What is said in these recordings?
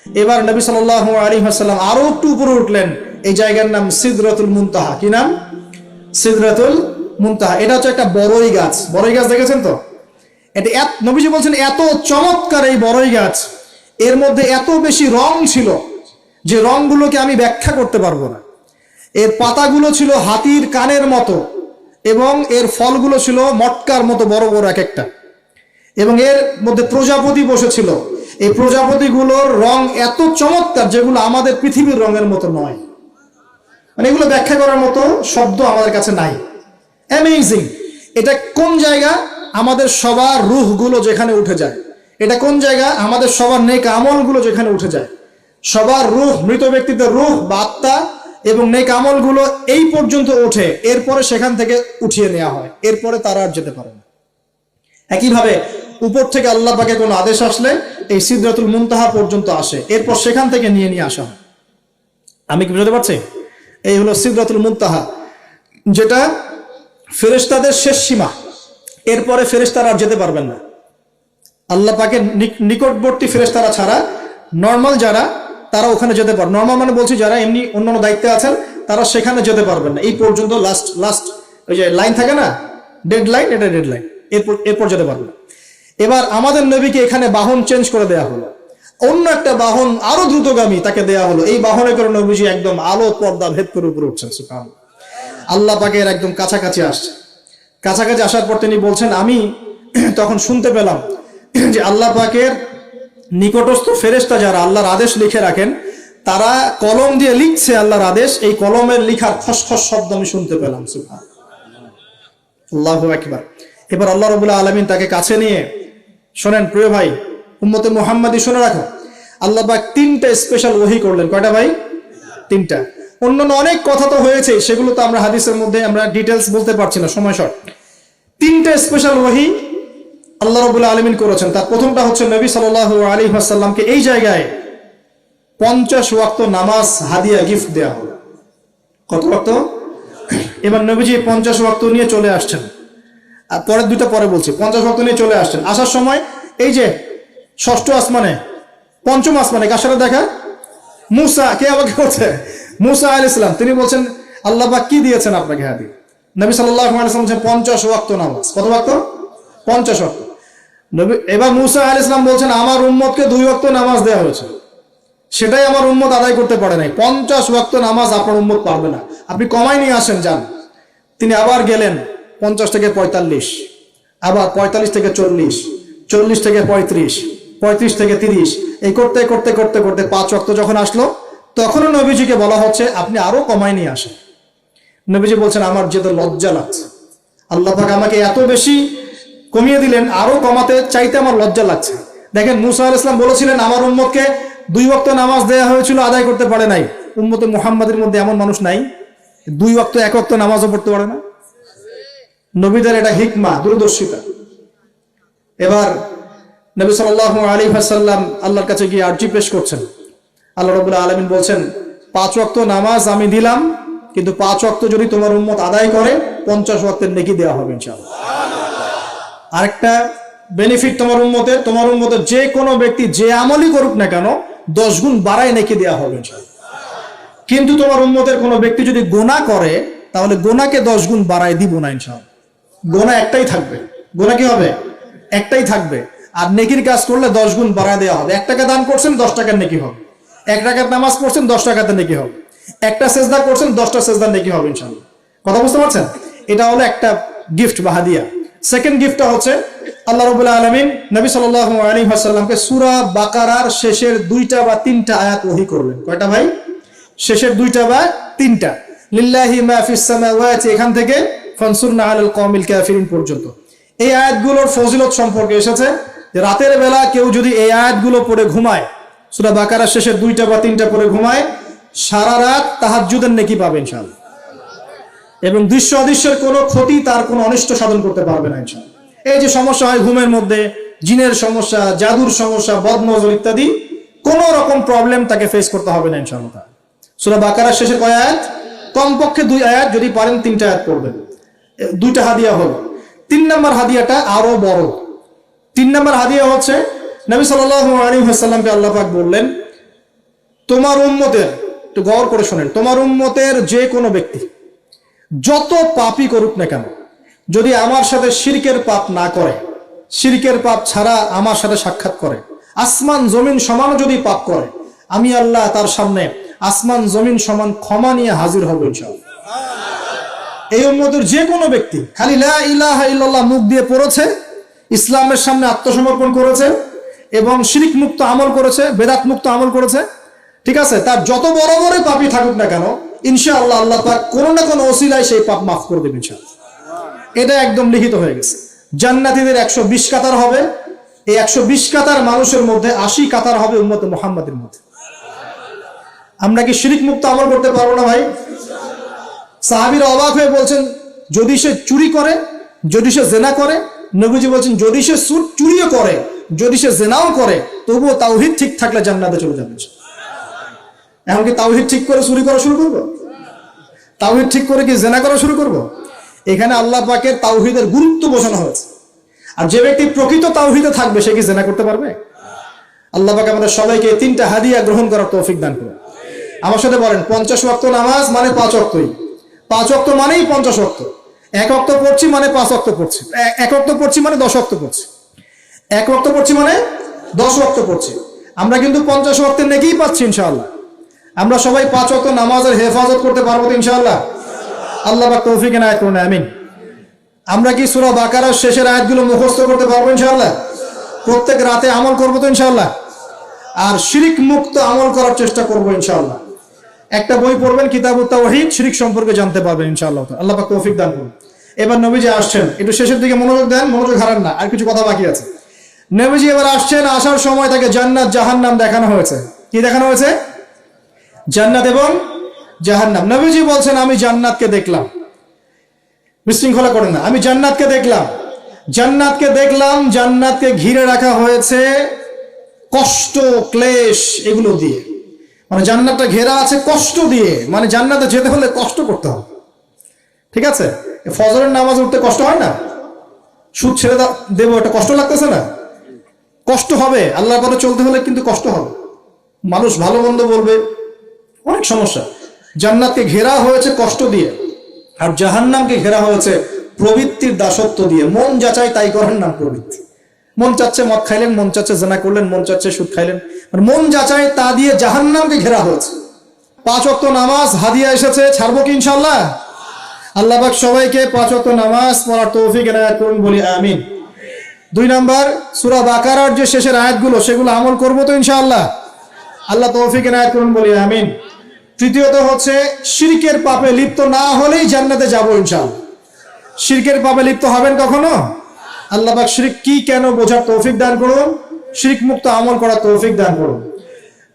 এবার নবী সাল্লাল্লাহু আলাইহি ওয়াসাল্লাম আরো একটু উপরে উঠলেন, এই জায়গার নাম সিদরাতুল মুনতাহা। কি নাম? সিদরাতুল মুনতাহা। এটা হচ্ছে একটা বড়ই গাছ। বড়ই গাছ দেখেছেন তো? এটা নবীজি বলছেন এত চমৎকার এই বড়ই গাছ, এর মধ্যে এত বেশি রং ছিল যে রংগুলোকে আমি ব্যাখ্যা করতে পারবো না। এর পাতাগুলো ছিল হাতির কানের মতো এবং এর ফলগুলো ছিল মটকার মতো বড় বড় এক একটা, এবং এর মধ্যে প্রজাপতি বসেছিল। এই প্রজাপতিগুলোর রং এত চমৎকার যেগুলো আমাদের পৃথিবীর রঙের মতো নয়, মানে এগুলো ব্যাখ্যা করার মতো শব্দ আমাদের কাছে নাই। অ্যামেজিং। এটা কোন জায়গা? আমাদের সবার রূহগুলো যেখানে উঠে যায়। এটা কোন জায়গা? আমাদের সবার নেক আমলগুলো যেখানে উঠে যায়। সবার রূহ, মৃত ব্যক্তিদের রূহ বা আত্মা এবং নেক আমলগুলো এই পর্যন্ত ওঠে, এরপরে সেখান থেকে উঠিয়ে নেওয়া হয়, এরপরে তারা আর যেতে পারে না। একইভাবে উপর থেকে আল্লাহ পাকের কোনো আদেশ আসলে এই সিদরাতুল মুনতাহা পর্যন্ত আসে, এরপর সেখান থেকে নিয়ে আসা হয়। আমি কি বুঝতে পারছি? এই হলো সিদরাতুল মুনতাহা, যেটা ফেরেশতাদের শেষ সীমা। এরপরে ফেরেশতারা আর যেতে পারবেন না। আল্লাহ পাকের নিকটবর্তী ফেরেশতারা ছাড়া নর্মাল যারা, তারা ওখানে যেতে পারবে। নর্মাল মানে বলছি যারা এমনি অন্যান্য দায়িত্বে আছেন, তারা সেখানে যেতে পারবেন না। এই পর্যন্ত লাস্ট ওই যে লাইন থাকে না, ডেড লাইন, এটা ডেড লাইন, এরপর যেতে পারবে না। এবার আমাদের নবীকে এখানে বাহন চেঞ্জ করে দেয়া হলো, অন্য একটা বাহন আরো দ্রুতগামী তাকে দেয়া হলো। এই বাহনে করে নবীজি একদম আলো পর্দা ভেদ করে উপরে উঠছেন। সুবহানাল্লাহ। আল্লাহ পাকের একদম কাছাকাছি আসছে। কাছাকাছি আসার পর তিনি বলছেন, আমি তখন শুনতে পেলাম যে আল্লাহ পাকের নিকটস্থ ফেরেশতা যারা আল্লাহর আদেশ লিখে রাখেন, তারা কলম দিয়ে লিখছে আল্লাহর আদেশ। এই কলমের লিখার খসখস শব্দ আমি শুনতে পেলাম। সুবহানাল্লাহ, আল্লাহু আকবার। এবার আল্লাহ রাব্বুল আলামিন তাকে কাছে নিয়ে, শোনেন প্রিয় ভাই, উম্মতে মুহাম্মাদি শুনে রাখো, আল্লাহ পাক 3টা স্পেশাল ওহী করলেন। কয়টা ভাই? 3টা। অন্যান্য অনেক কথা তো হয়েছে, সেগুলো তো আমরা হাদিসের মধ্যে আমরা ডিটেলস বলতে পারছি না, সময় শর্ট। 3টা স্পেশাল ওহী আল্লাহ রাব্বুল আলামিন করেছেন। তার প্রথমটা হচ্ছে নবী সাল্লাল্লাহু আলাইহি ওয়াসাল্লামকে এই জায়গায় 50 ওয়াক্ত নামাজ হাদিয়া গিফট দেয়া হলো। কত ওয়াক্ত? এবার নবীজি 50 ওয়াক্ত নিয়ে চলে আসছেন। আর পরের দুইটা পরে বলছি। 50 ওয়াক্ত নিয়ে চলে আসছেন। আসার সময় এই যে 6ষ্ঠ আসমানে, 5ম আসমানে কার সাথে দেখা? মুসা। কে আমাকে বলছে? মুসা আলাইহিস সালাম। তিনি বলছেন, আল্লাহ পাক কি দিয়েছেন আপনাকে হাদিয়া? নবী সাল্লাল্লাহু আলাইহি ওয়াসাল্লাম বলছেন 50 ওয়াক্ত নামাজ। কত ওয়াক্ত? 50 ওয়াক্ত। নবী এবার মুসা আলাইহিস সালাম বলছেন, আমার উম্মতকে 2 ওয়াক্ত নামাজ দেওয়া হয়েছে, সেটাই আমার উম্মত আদায় করতে পারে নাই। 50 ওয়াক্ত নামাজ আপনার উম্মত পারবে না, আপনি কমাই নিয়ে আসেন, যান। তিনি আবার গেলেন 50 থেকে 45, আবার 45 থেকে 40, 40 থেকে 35, 35 থেকে 30, এই করতে করতে করতে করতে 5 ওয়াক্ত যখন আসলো, তখনও নবীজিকে বলা হচ্ছে আপনি আরো কমাই নিয়ে আসেন। নবীজি বলছেন, আমার যেতে লজ্জা লাগছে, আল্লাহ পাক আমাকে এত বেশি কমিয়ে দিলেন, আরো কমাতে চাইতে আমার লজ্জা লাগছে। দেখেন, মুসা আলাইহিস সালাম বলেছিলেন আমার উম্মতকে 2 ওয়াক্ত নামাজ দেয়া হয়েছিল, আদায় করতে পারে নাই। উম্মতে মুহাম্মাদের মধ্যে এমন মানুষ নাই 2 ওয়াক্ত 1 ওয়াক্ত নামাজও পড়তে পারে না। নবীদের এটা হিকমা, দূরদর্শিতা। এবার নবী সাল্লাল্লাহু আলাইহি ওয়াসাল্লাম আল্লাহর কাছে গিয়ে আরজি পেশ করছেন। আল্লাহ রাব্বুল আলামিন বলছেন, 5 ওয়াক্ত নামাজ আমি দিলাম, কিন্তু 5 ওয়াক্ত যদি তোমার উম্মত আদায় করে 50 ওয়াক্তের নেকি দেওয়া হবে ইনশাআল্লাহ। আরেকটা বেনিফিট তোমার উম্মতের যে কোনো ব্যক্তি যে আমলই করুক না কেন 10 গুণ বাড়ায় নেকি দেওয়া হবে ইনশাআল্লাহ। কিন্তু তোমার উম্মতের কোনো ব্যক্তি যদি গুনাহ করে, তাহলে গুনাহকে 10 গুণ বাড়ায় দিব না ইনশাআল্লাহ। গুনাহ একটাই থাকবে। গুনাহ কি হবে? একটাই থাকবে। আর নেকির কাজ করলে 10 গুণ বাড়ায় দেওয়া হবে। 1 টাকা দান করছেন 10 টাকার নেকি হবে। 1 রাকাত নামাজ পড়ছেন 10 টাকাতে নেকি হবে। একটা সেজদা করছেন 10টা সেজদার নেকি হবে ইনশাআল্লাহ। কথা বুঝতে পারছেন? এটা হলো একটা গিফট বা হাদিয়া। সেকেন্ড গিফটটা হচ্ছে আল্লাহ রাব্বুল আলামিন নবী সাল্লাল্লাহু আলাইহি ওয়াসাল্লামকে সূরা বাকারার শেষের 2টা বা 3টা আয়াত ওহী করলেন। কয়টা ভাই? শেষের 2টা বা 3টা। লিল্লাহি মা ফিস সামাওয়াতি, এখান থেকে ফানসুরনা আলাল কওমিল কাফিরিন পর্যন্ত। এই আয়াতগুলোর ফজিলত সম্পর্কে এসেছে যে রাতের বেলা কেউ যদি এই আয়াতগুলো পড়ে ঘুমায়, সূরা বাকারার শেষের 2টা বা 3টা পড়ে ঘুমায়, সারা রাত তাহাজ্জুদের নেকি পাবে ইনশাআল্লাহ। এবং দৃশ্য অদৃশ্যের কোনো ক্ষতি, তার কোনো অনিষ্ট সাধন করতে পারবে না ইনশাআল্লাহ। এই যে সমস্যা হয় ঘুমের মধ্যে, জিনের সমস্যা, জাদুর সমস্যা, বদনজর ইত্যাদি, কোনো রকম প্রবলেম তাকে ফেস করতে হবে না ইনশাআল্লাহ। সূরা বাকারার শেষে কয় আয়াত? কমপক্ষে 2 আয়াত, যদি পারেন 3টা আয়াত পড়বেন। 2টা হাদিয়া হলো। 3 নম্বর হাদিয়াটা আরো বড়। 3 নম্বর হাদিয়া হচ্ছে নবী সাল্লাল্লাহু আলাইহি ওয়াসাল্লামকে আল্লাহ পাক বললেন তোমার উম্মতের, একটু গৌর করে শোনেন, তোমার উম্মতের যে কোনো ব্যক্তি যত পাপই করুক না কেন, যদি আমার সাথে শিরকের পাপ না করে, শিরকের পাপ ছাড়া আমার সাথে সাক্ষাৎ করে, আসমান জমিন সমান যদি পাপ করে, আমি আল্লাহ তার সামনে আসমান জমিন সমান ক্ষমা নিয়ে হাজির হব ইনশাআল্লাহ। এই উম্মতের যে কোনো ব্যক্তি খালি লা ইলাহা ইল্লাল্লাহ মুখ দিয়ে পড়েছে, ইসলামের সামনে আত্মসমর্পণ করেছে এবং শিরক মুক্ত আমল করেছে, বেদাত মুক্ত আমল করেছে, ঠিক আছে, তার যত বড় বড় পাপই থাকুক না কেন, ইনশাআল্লাহ আল্লাহ পাক কোনো না কোনো ওসিলায় সেই পাপ মাফ করে দেবেন ইনশাআল্লাহ। এটা একদম লিখিত হয়ে গেছে। জান্নাতীদের 120 কাতার হবে, এই 120 কাতার মানুষের মধ্যে 80 কাতার হবে উম্মতে মুহাম্মাদের মধ্যে। আমরা কি শিরক মুক্ত আমল করতে পারবো না ভাই? সাহাবীরা অবাক হয়ে বলছেন, যদি সে চুরি করে, যদি সে জেনা করে, নবীজি বলছেন যদি সে চুরিও করে, যদি সে জেনাও করে, তবুও তাওহীদ ঠিক থাকলে জান্নাতে চলে যাবে। এখন কি তাওহীদ ঠিক করে চুরি করা শুরু করব? তাওহীদ ঠিক করে কি জেনা করা শুরু করব? এখানে আল্লাহ পাকের তাওহীদের গুরুত্ব বোঝানো হয়েছে। আর যে ব্যক্তি প্রকৃত তাওহীদে থাকবে সে কি জেনা করতে পারবে? আল্লাহ পাক আমাদের সবাইকে 3টা হাদিয়া গ্রহণ করার তৌফিক দান করুন। আমার সাথে বলেন, 50 ওয়াক্ত নামাজ মানে 5 ওয়াক্তই, 5 ওয়াক্ত মানেই 50 ওয়াক্ত। 1 ওয়াক্ত পড়ছি মানে 5 ওয়াক্ত পড়ছি, 1 ওয়াক্ত পড়ছি মানে 10 ওয়াক্ত পড়ছি, 1 ওয়াক্ত পড়ছি মানে 10 ওয়াক্ত পড়ছি। আমরা কিন্তু 50 ওয়াক্তের নেকিই পাচ্ছি ইনশাআল্লাহ। আমরা সবাই 5 ওয়াক্ত নামাজের হেফাজত করতে পারবো তো ইনশাআল্লাহ? আল্লাহ পাক তৌফিক এনায়েত করুন, আমিন। আমরা কি সূরা বাকারার শেষের আয়াতগুলো মুখস্থ করতে পারবো ইনশাআল্লাহ? প্রত্যেক রাতে আমল করবো তো ইনশাআল্লাহ? আর শিরক মুক্ত আমল করার চেষ্টা করবো ইনশাআল্লাহ। একটা বই পড়বেন, কিতাবুত তাওহীদ, শিরক সম্পর্কে জানতে পারবেন ইনশাআল্লাহ। আল্লাহ পাক তৌফিক দান করুন। এবার নবীজি আসছেন, একটু শেষের দিকে মনোযোগ দেন, মনোযোগ হারান না, আর কিছু কথা বাকি আছে। নবীজি এবার আসছেন, আসার সময় তাকে জান্নাত জাহান্নাম দেখানো হয়েছে। কি দেখানো হয়েছে? জান্নাত এবং জাহান্নাম। নবীজি বলছেন আমি জান্নাতকে দেখলাম, বিশৃঙ্খলা করেন না, আমি জান্নাতকে দেখলাম, জান্নাতকে দেখলাম, জান্নাতকে ঘিরে রাখা হয়েছে কষ্ট ক্লেশ এগুলো দিয়ে। মানে জান্নাতটা ঘেরা আছে কষ্ট দিয়ে, মানে জান্নাতে যেতে হলে কষ্ট করতে হবে, ঠিক আছে? ফজরের নামাজ উঠতে কষ্ট হয় না? সুদ ছেড়ে দেবো, এটা কষ্ট লাগতেছে না? কষ্ট হবে। আল্লাহর পথে চলতে হলে কিন্তু কষ্ট হবে, মানুষ ভালো মন্দ বলবে, অনেক সমস্যা। জান্নাতকে ঘেরা হয়েছে কষ্ট দিয়ে, আর জাহান্নামকে ঘেরা হয়েছে প্রবৃত্তির দাসত্ব দিয়ে। মন যাচাই তাই করার নাম প্রবৃত্তি। মন চাচ্ছে মদ খাইলেন, মন চাচ্ছে জেনা করলেন, মন চাচ্ছে সুদ খাইলেন, মানে মন যাচাই তা দিয়ে জাহান্নামকে ঘেরা হয়েছে। 5 ওয়াক্ত নামাজ হাদিয়া এসেছে, ছাড়বো কি ইনশাআল্লাহ? আল্লাহ পাক সবাইকে 5 ওয়াক্ত নামাজ পড়ার তৌফিক এনায়েত করুন, বলি আমিন। 2 নাম্বার, সূরা বাকারার যে শেষের আয়াতগুলো সেগুলো আমল করবো তো ইনশাআল্লাহ? আল্লাহ তৌফিক এনায়েত করুন, বলি আমিন। তৃতীয়ত হচ্ছে শিরকের পাপে লিপ্ত না হলেই জান্নাতে যাবো ইনশাআল্লাহ। শিরকের পাপে লিপ্ত হবেন কখনো? আল্লাহ পাক শিরক কি কেন বোঝার তৌফিক দান করুন, শিরক মুক্ত আমল করার তৌফিক দান করুন।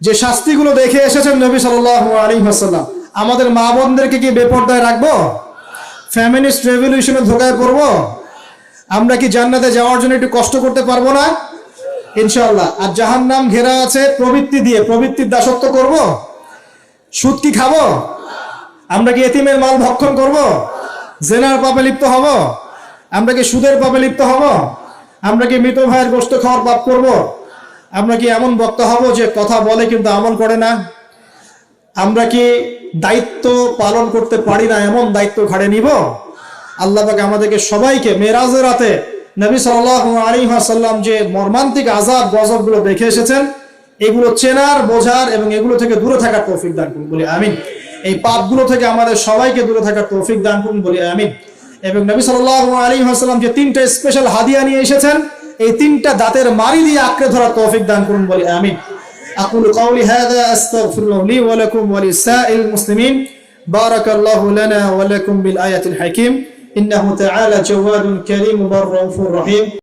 যে শাস্তিগুলো দেখে এসেছেন নবী সাল্লাল্লাহু আলাইহি ওয়াসাল্লাম, আমাদের মা বোনদেরকে কি বেপরদায় রাখবো? ফ্যামিলিস্ট রেভলিউশনে ধোকায় পড়বো? আমরা কি জান্নাতে যাওয়ার জন্য একটু কষ্ট করতে পারবো না ইনশাআল্লাহ? আর জাহান্নাম ঘেরা আছে প্রবৃত্তি দিয়ে, প্রবৃত্তির দাসত্ব করব? সুদ কি খাবো? আমরা কি এতিমের মাল ভক্ষণ করব? জেনার পাপে লিপ্ত হব? আমরা কি সুদের পাপে লিপ্ত হব? আমরা কি মৃত ভাইয়ের গোশত খাওয়ার পাপ করব? আমরা কি এমন বক্তা হব যে কথা বলে কিন্তু আমল করে না? আমরা কি দায়িত্ব পালন করতে পারি না, এমন দায়িত্ব ঘাড়ে নিব? আল্লাহ পাক আমাদেরকে সবাইকে মেরাজের রাতে নবী সাল্লাল্লাহু আলাইহি ওয়াসাল্লাম যে মর্মান্তিক আযাব গজবগুলো দেখে এসেছেন, এগুলো চেনার, বোঝার এবং এগুলো থেকে দূরে থাকার তৌফিক দান করুন, বলি আমিন। এই পাপগুলো থেকে আমাদের সবাইকে দূরে থাকার তৌফিক দান করুন, বলি আমিন। এবং নবী সাল্লাল্লাহু আলাইহি ওয়াসাল্লাম যে 3টা স্পেশাল হাদিয়া নিয়ে এসেছেন, এই 3টা দাঁতের মারি দিয়ে আঁকড়ে ধরার তৌফিক দান করুন, বলি আমিন। আকুলু কাওলি হাযা আস্তাগফিরুল্লাহ লি ওয়া লাকুম ওয়া লিসাইল মুসলিমিন। বারাকাল্লাহু লানা ওয়া লাকুম বিল আয়াতিল হাকীম। ইন্নাহু তাআলা জাওয়াদুন কারীম রাউফুর রহিম।